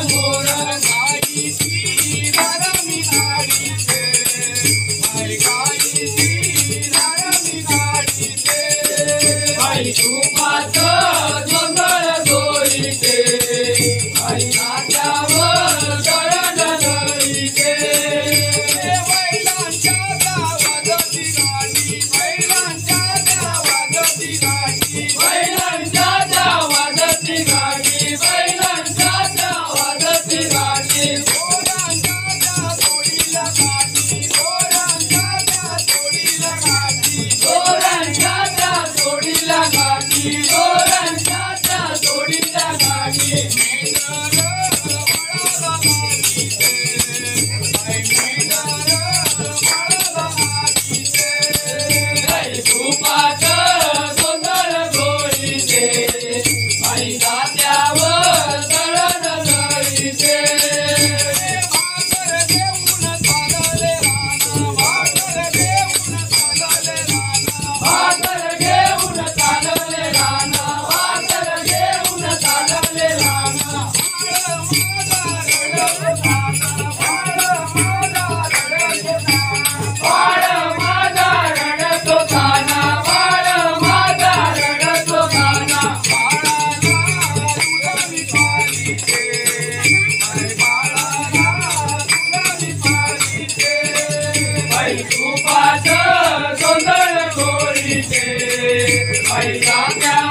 मोर गाईची धरणी गाडीचे बाई गाईची धरणी गाडीचे बाई तुपाचं जोंधळ जोडीचे बाई नाट्यावर दळण दळीचे बैलांच्या गावाची गाडी बैलांच्या गावाची गाडी बैलांच्या गावाची गाडी बैलांच्या गावाची गाडी घोड्यांच्या जोडीला गाडी घोड्यांच्या जोडीला गाडी घोड्यांच्या जोडीला गाडी घोड्यांच्या जोडीला गाडी तुपाचं जोंधळ गोळीचे बाई जात्यावर दळण दळीचे भाकर घेऊन चालले राना भाकर घेऊन चालले राना भाकर घेऊन चालले राना भाकर घेऊन चालले राना बाळ माझा रडतो काना बाळ माझा रडतो काना बाळाला दुधावी पालीचे बाळाला दुधावी पालीचे बाई तुपाचं जोंधळ गोळीचे बाई जात्या